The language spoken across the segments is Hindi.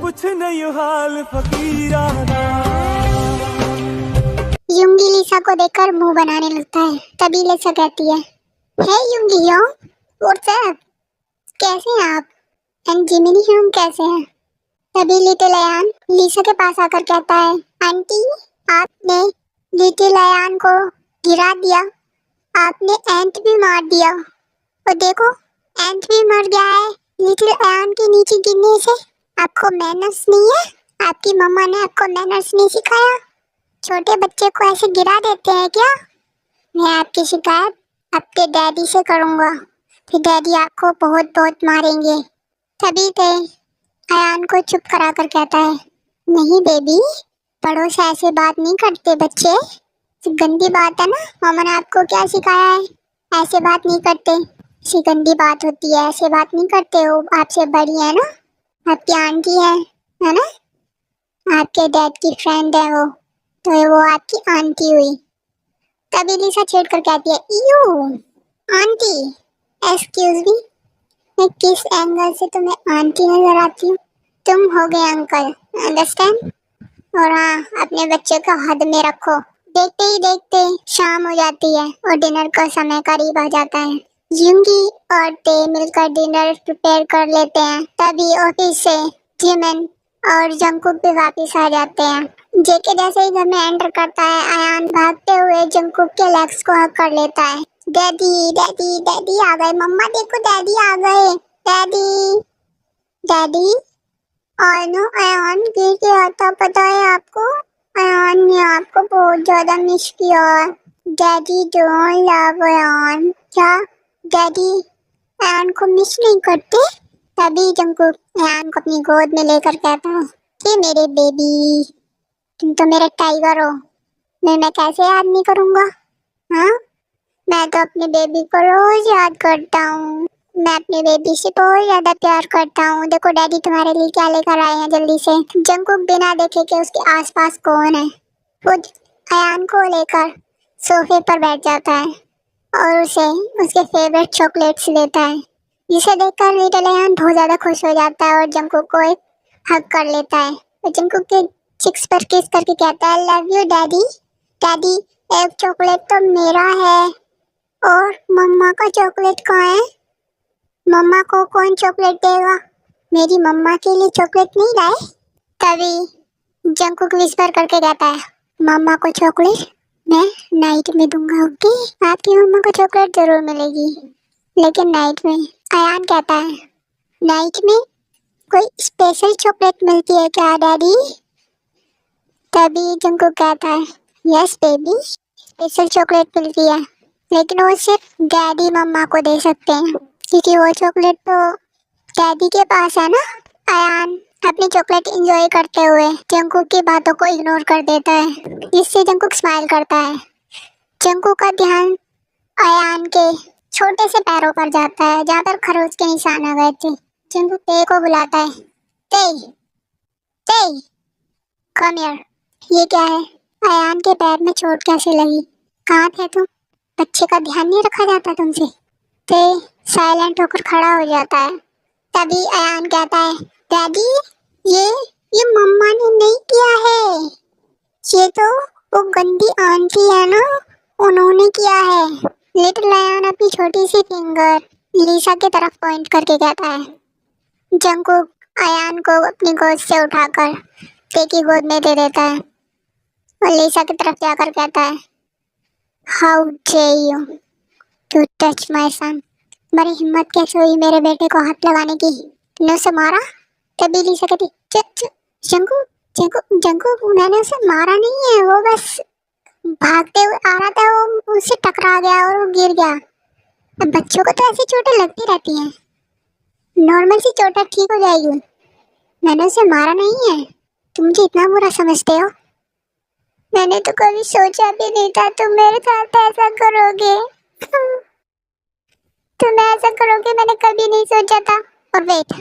कुछ नहीं हाल फकीराना। युंगी लिसा को देखकर मुंह बनाने लगता है। तभी लिसा कहती है, हे युंगी यो, व्हाट्सएप, कैसे हैं आप? एंड जिमिनी ह्यूम कैसे हैं? तभी लिटिल अयान लिसा के पास आकर कहता है, आंटी आपने लिटिल अयान को गिरा दिया, आपने एंट भी मार दिया, और देखो एंट भी मर गया है लिटिल अयान के नीचे गिरने से। आपको मैनर्स नहीं है? आपकी मम्मा ने आपको मैनर्स नहीं सिखाया? छोटे बच्चे को ऐसे गिरा देते हैं क्या? मैं आपकी शिकायत आपके डैडी से करूँगा, फिर डैडी आपको बहुत बहुत मारेंगे। तभी ते अयान को चुप करा कर कहता है, नहीं बेबी, बड़ों से ऐसे बात नहीं करते बच्चे, गंदी बात है ना। मामा ने आपको क्या सिखाया है? ऐसे बात नहीं करते, ऐसी गंदी बात होती है, ऐसे बात नहीं करते हो। आपसे बड़ी है ना, आपकी आंटी है ना, आपके डैड की फ्रेंड है वो, तो वो आपकी आंटी हुई। तभी लिसा छेड़ कर कहती है, यू आंटी, एक्सक्यूज मी, मैं किस एंगल से तुम्हें आंटी नजर आती हूँ? तुम हो गए अंकल, अंडरस्टैंड? और हाँ, अपने बच्चे को हद में रखो। देखते ही देखते शाम हो जाती है और डिनर का समय करीब आ जाता है। युंगी और ते मिलकर डिनर प्रिपेयर कर लेते हैं। तभी ऑफिस से जिमिन और जंकुक भी वापस आ जाते हैं। जेके जैसे ही घर में एंटर करता है, अयान भागते हुए जंकुक के लेग्स को हग कर लेता है। डैडी डैडी डैडी आ गए, मम्मा देखो डैडी आ गए, daddy daddy. I know Ayaan गिर गया था, पता है आपको? अयान ने आपको बहुत ज्यादा मिस किया। Daddy don't love Ayaan. क्या डैडी अयान को मिस नहीं करते? तभी जंकुक अयान को अपनी गोद में लेकर कहता है कि मेरे बेबी, तुम तो मेरे टाइगर हो, मैं कैसे याद नहीं करूँगा? हाँ, मैं तो अपने बेबी को रोज याद करता हूँ, मैं अपने बेबी से बहुत ज्यादा प्यार करता हूँ। देखो डैडी तुम्हारे लिए क्या लेकर आए हैं, जल्दी से। जंकुक बिना देखे कि उसके आसपास कौन है, खुद अयान को लेकर सोफे पर बैठ जाता है और उसे उसके फेवरेट चॉकलेट्स देता है, जिसे देखकर लिटिल अयान बहुत ज्यादा खुश हो जाता है और जंकुक को एक हग कर लेता है और जंकुक के चिक्स पर किस करके कहता है, लव यू डैडी। डैडी एक चॉकलेट तो मेरा है, और मम्मा का चॉकलेट कहाँ है? मम्मा को कौन चॉकलेट देगा? मेरी मम्मा के लिए चॉकलेट नहीं लाए? तभी जंकुक विस्पर करके कहता है, मम्मा को चॉकलेट मैं नाइट में दूंगा, ओके? आपकी मम्मा को चॉकलेट जरूर मिलेगी, लेकिन नाइट में। अयान कहता है, नाइट में कोई स्पेशल चॉकलेट मिलती है क्या डैडी? तभी जंकुक कहता है, यस बेबी, स्पेशल चॉकलेट मिलती है, लेकिन वो सिर्फ डैडी मम्मा को दे सकते हैं, क्योंकि वो चॉकलेट तो डैडी के पास है ना। अयान अपनी चॉकलेट एंजॉय करते हुए जंकुक की बातों को इग्नोर कर देता है, जिससे जंकुक स्माइल करता है। जंकुक का ध्यान अयान के छोटे से पैरों पर जाता है, जहाँ पर खरोच के निशान आ गए थे। जंकुक ते को बुलाता है, ते ते कम हियर। ये क्या है? अयान के पैर में चोट कैसे लगी? कहाँ थे तुम? बच्चे का ध्यान नहीं रखा जाता तुमसे? ते साइलेंट होकर खड़ा हो जाता है। तभी अयान कहता है, डैडी ये मम्मा ने नहीं किया है, ये तो वो गंदी आंटी है ना, उन्होंने किया है। लिटिल अयान अपनी छोटी सी फिंगर लिसा की तरफ पॉइंट करके कहता है। जंकुक अयान को अपनी गोद से उठाकर ते की गोद में दे देता है और लिसा की तरफ जाकर कहता है, how dare you to touch my son. बड़ी हिम्मत कैसे हुई मेरे बेटे को हाथ लगाने की, तुमने उसे मारा? तभी लिसा कहती, जंकुक जंकुक जंकुक, मैंने उसे मारा नहीं है, वो बस भागते हुए आ रहा था, वो उससे टकरा गया और वो गिर गया। अब बच्चों को तो ऐसी चोटें लगती रहती हैं, नॉर्मल सी चोटें ठीक हो जाएगी, मैंने उसे मारा नहीं है, तुम मुझे इतना बुरा समझते हो? मैंने तो कभी सोचा भी नहीं था तुम मेरे साथ ऐसा करोगे। तुम ऐसा करोगे मैंने कभी नहीं सोचा था। और वेट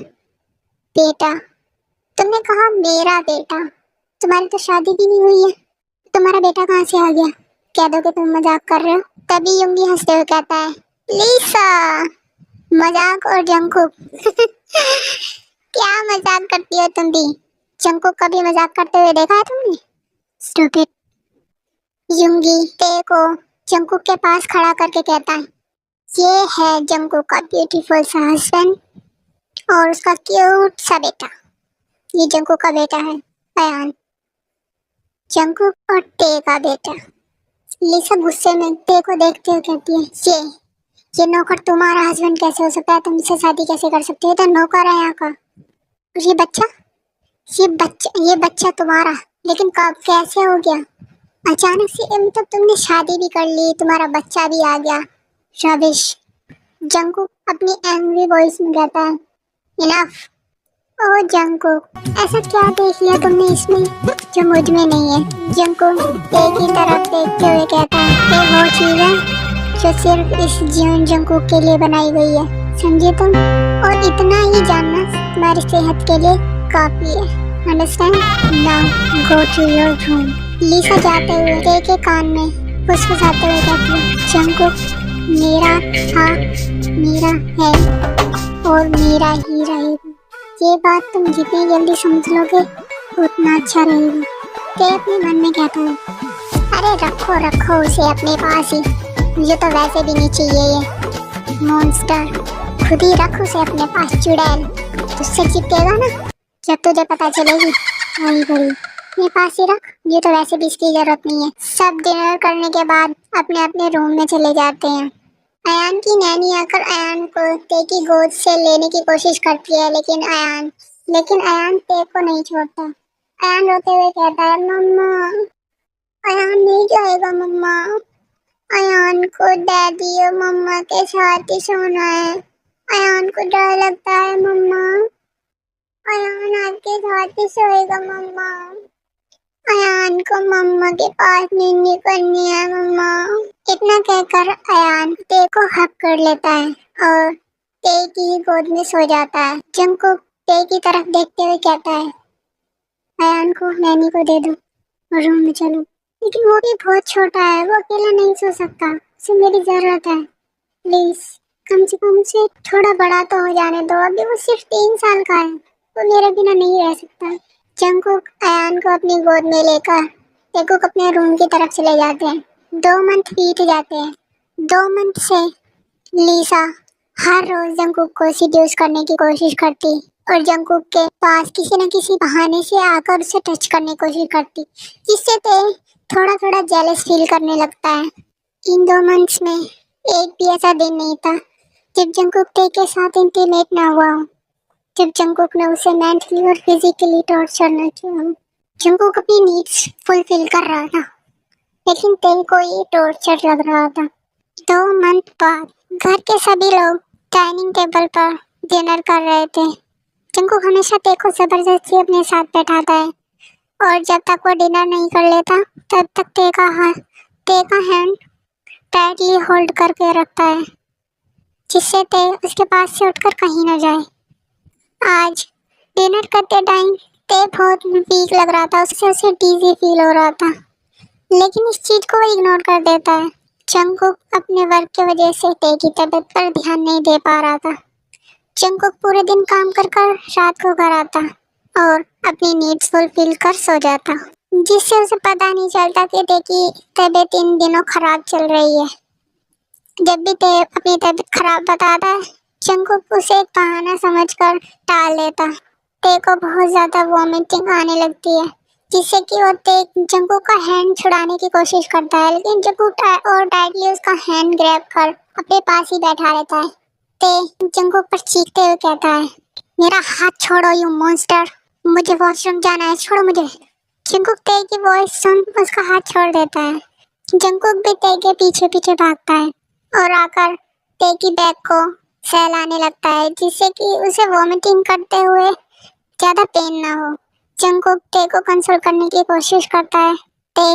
बेटा, तुमने कहा मेरा बेटा, तुम्हारी तो शादी भी नहीं हुई है, तुम्हारा बेटा कहाँ से आ गया? कह दो कि तुम मजाक कर रहे हो। तभी युंगी हंसते हुए कहता है, लिसा मजाक और जंकुक क्या मजाक करती हो तुम भी? जंकुक कभी मजाक करते हुए देखा है तुमने? स्टूपिड। युंगी ते को जंकुक के पास खड़ा करके कहता है, ये है जंकुक का ब्यूटीफुल सा हस्बैंड और उसका क्यूट सा बेटा। ये जंकुक का बेटा है अयान, जंकुक और ते का बेटा। लिसा गुस्से में ते को देखते हुए कहती है, ये नौकर तुम्हारा हस्बैंड कैसे हो सकता है? तुम इससे शादी कैसे कर सकते हो? तो नौकर है यहाँ का। और ये बच्चा तुम्हारा, लेकिन कब कैसे हो गया अचानक से? मतलब तुमने शादी भी कर ली, तुम्हारा बच्चा भी आ गया। रबिश। जंकुक अपनी एंग्री वॉइस में कहता है, इनफ। ओ जंकुक, ऐसा क्या देख लिया तुमने इसमें जो मुझ में नहीं है? जंकुक एक ही तरफ देखते हुए कहता है, ये वो चीज है जो सिर्फ इस जीवन जंकुक के लिए बनाई गई है, समझे तुम? और इतना ही जानना तुम्हारी सेहत के लिए काफी है। Understand? Now go to your room. Lisa जाते हुए ते के कान में फुसफुसाते हुए कहती है, जंकुक मेरा था, मेरा है और मेरा ही रहेगा। ये बात तुम जितनी जल्दी समझ लोगे उतना अच्छा रहेगा। ते अपने मन में कहता है, अरे रखो उसे अपने पास ही, मुझे तो वैसे भी नहीं चाहिए ये मॉन्स्टर। खुद ही रख उसे अपने पास, चुड़ैल। तुझसे चिपकेगा ना जब तुझे पता चलेगी, वही करी अपने पास ही रख, मुझे तो वैसे भी इसकी जरूरत नहीं है। सब डिनर करने के बाद अपने अपने रूम में चले जाते हैं। अयान की नैनी आकर अयान को ते की गोद से लेने की कोशिश करती है, लेकिन अयान ते को नहीं छोड़ता। अयान रोते हुए कहता है, मम्मा अयान नहीं जाएगा मम्मा, अयान को डैडी और मम्मा के साथ ही सोना है, अयान को डर लगता है मम्मा, अयान आपके साथ ही सोएगा मम्मा, अयान को मम्मा के पास नींद करनी है मम्मा। इतना कहकर अयान ते को हक कर लेता है और ते की गोद में सो जाता है। जंकुक ते की तरफ देखते हुए कहता है, अयान को नैनी को दे दो और रूम में चलो, लेकिन वो भी बहुत छोटा है, वो अकेला नहीं सो सकता, उसे मेरी जरूरत है, प्लीज कम से कम उसे थोड़ा बड़ा तो हो जाने दो, अभी वो सिर्फ 3 साल का है, वो मेरे बिना नहीं रह सकता। जंकुक अयान को अपनी गोद में लेकर तेकुक अपने रूम की तरफ चले जाते हैं। 2 मंथ बीत जाते हैं। 2 मंथ से लिसा हर रोज जंकुक को सीड्यूस करने की कोशिश करती और जंकुक के पास किसी न किसी बहाने से आकर उसे टच करने की कोशिश करती, जिससे ते थोड़ा थोड़ा जेलस फील करने लगता है। इन 2 मंथ्स में एक भी ऐसा दिन नहीं था जब जंकुक ते के साथ इंटीमेट ना हुआ हो, जब जंकुक ने उसे मेंटली और फिजिकली टॉर्चर न किया हो। जंकुक अपनी नीड्स फुलफिल कर रहा था, लेकिन ते को ये टॉर्चर लग रहा था। 2 मंथ बाद घर के सभी लोग डाइनिंग टेबल पर डिनर कर रहे थे। जंकुक हमेशा ते को जबरदस्ती अपने साथ बैठाता है और जब तक वो डिनर नहीं कर लेता तब तक ते का हैंड टाइटली होल्ड करके रखता है, जिससे ते उसके पास से उठकर कहीं न जाए। आज डिनर करते टाइम ते बहुत वीक लग रहा था, उसे डीजी फील हो रहा था, लेकिन इस चीज को वो इग्नोर कर देता है। जंकुक अपने वर्क की वजह से ते की तबीयत पर ध्यान नहीं दे पा रहा था। जंकुक पूरे दिन काम कर रात को घर आता और अपनी नीड्स फुलफिल कर सो जाता, जिससे उसे पता नहीं चलता कि ते की तबीयत इन दिनों खराब चल रही है। जब भी ते अपनी तबीयत खराब बताता है, जंकुक उसे एक बहाना समझकर टाल देता। ते को बहुत ज्यादा वॉमिटिंग आने लगती है, जिससे कि वो ते जंकुक का हैंड छुड़ाने की कोशिश करता है, लेकिन जंकुक और टाइटली उसका हैंड ग्रैब कर अपने पास ही बैठा रहता है। ते जंकुक पर चीखते हुए कहता है, मेरा हाथ छोड़ो यू मॉन्स्टर, मुझे वॉशरूम जाना है, छोड़ो मुझे। जंकुक ते की वॉइस सुन उसका हाथ छोड़ देता है। जंकुक भी ते के पीछे पीछे भागता है और आकर ते की बैग को सहलाने लगता है, जिससे कि उसे वॉमिटिंग करते हुए ज्यादा पेन ना हो। जंकुक ते को कंसोल करने की कोशिश करता है। ते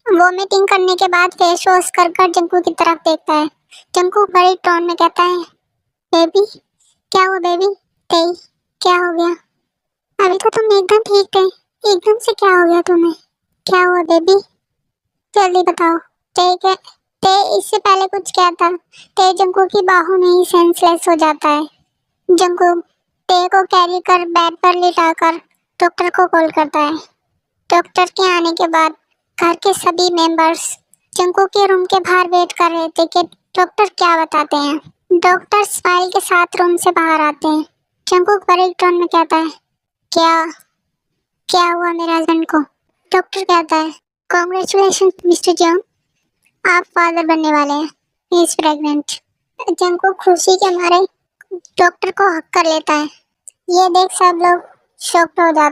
वॉमिटिंग करने के बाद फेस वॉश कर जंकुक की तरफ देखता है। जंकुक बड़ी टोन में कहता है, बेबी क्या हुआ बेबी? ते क्या हो गया? अभी तो तुम एकदम ठीक थे, एकदम से क्या हो गया तुम्हें? क्या हुआ बेबी? जल्दी बताओ। ते इससे पहले कुछ क्या था, ते जंकुक की बाहों में ही सेंसलेस हो जाता है। जंकुक ते को कैरी कर बेड पर लिटाकर डॉक्टर को कॉल करता है। डॉक्टर के आने के बाद घर के सभी मेंबर्स जंकू के रूम के बाहर वेट कर रहे थे कि डॉक्टर क्या बताते हैं। डॉक्टर स्माइल के साथ रूम से बाहर आते हैं। जंकू बड़े टोन में कहता है, क्या क्या हुआ मेरे हस्बैंड को? डॉक्टर कहता है, कॉन्ग्रेचुलेशन मिस्टर जंग, आप फादर बनने वाले हैं, ही इज प्रेग्नेंट। जंकू खुशी के मारे डॉक्टर को हक कर लेता है। ये देख सब लोग शॉक्ड हो जाते हैं।